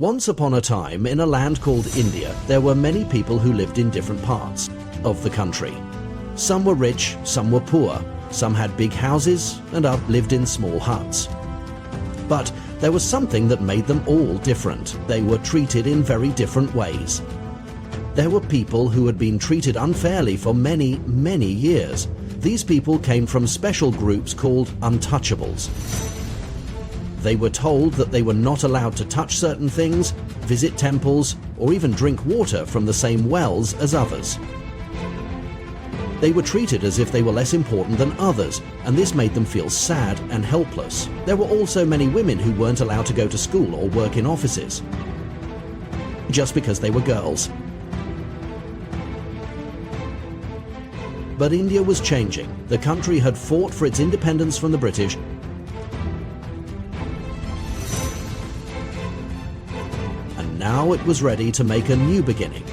Once upon a time, in a land called India, there were many people who lived in different parts of the country. Some were rich, some were poor, some had big houses, and others lived in small huts. But there was something that made them all different. They were treated in very different ways. There were people who had been treated unfairly for many, many years. These people came from special groups called untouchables. They were told that they were not allowed to touch certain things, visit temples, or even drink water from the same wells as others. They were treated as if they were less important than others, and this made them feel sad and helpless. There were also many women who weren't allowed to go to school or work in offices, just because they were girls. But India was changing. The country had fought for its independence from the British, and now it was ready to make a new beginning.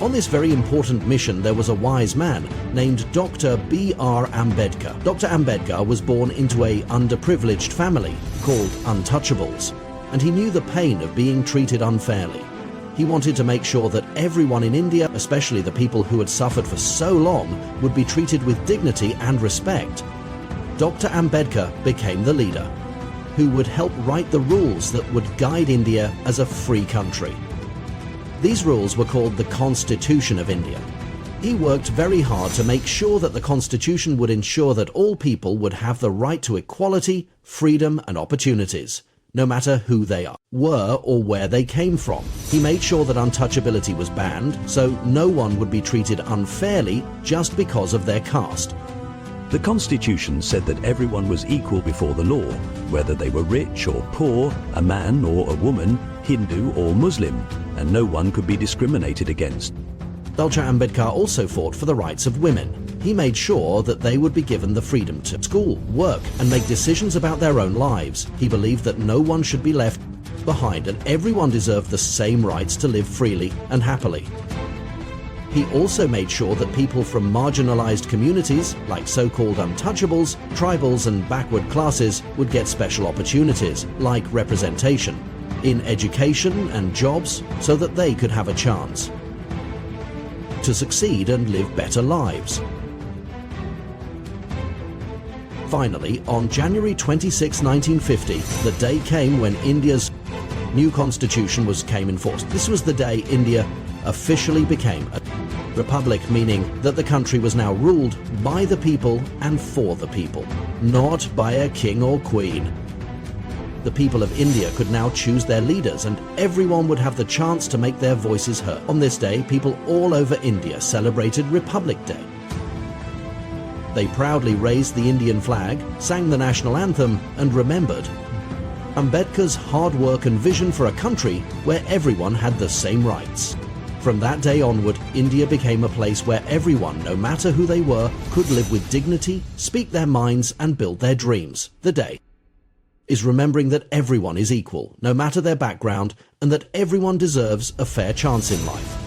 On this very important mission, there was a wise man named Dr. B.R. Ambedkar. Dr. Ambedkar was born into an underprivileged family called untouchables, and he knew the pain of being treated unfairly. He wanted to make sure that everyone in India, especially the people who had suffered for so long, would be treated with dignity and respect. Dr. Ambedkar became the leader, who would help write the rules that would guide India as a free country. These rules were called the Constitution of India. He worked very hard to make sure that the Constitution would ensure that all people would have the right to equality, freedom and opportunities, no matter who they were or where they came from. He made sure that untouchability was banned, so no one would be treated unfairly just because of their caste. The Constitution said that everyone was equal before the law, whether they were rich or poor, a man or a woman, Hindu or Muslim, and no one could be discriminated against. Dr. Ambedkar also fought for the rights of women. He made sure that they would be given the freedom to school, work, and make decisions about their own lives. He believed that no one should be left behind and everyone deserved the same rights to live freely and happily. He also made sure that people from marginalized communities, like so-called untouchables, tribals and backward classes, would get special opportunities, like representation, in education and jobs, so that they could have a chance to succeed and live better lives. Finally, on January 26, 1950, the day came when India's new constitution came in force. This was the day India officially became a republic, meaning that the country was now ruled by the people and for the people, not by a king or queen. The people of India could now choose their leaders and everyone would have the chance to make their voices heard. On this day, people all over India celebrated Republic Day. They proudly raised the Indian flag, sang the national anthem, and remembered Ambedkar's hard work and vision for a country where everyone had the same rights. From that day onward, India became a place where everyone, no matter who they were, could live with dignity, speak their minds, and build their dreams. The day is remembering that everyone is equal, no matter their background, and that everyone deserves a fair chance in life.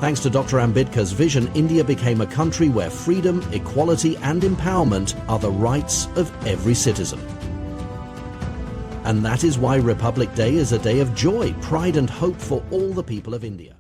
Thanks to Dr. Ambedkar's vision, India became a country where freedom, equality, and empowerment are the rights of every citizen. And that is why Republic Day is a day of joy, pride, and hope for all the people of India.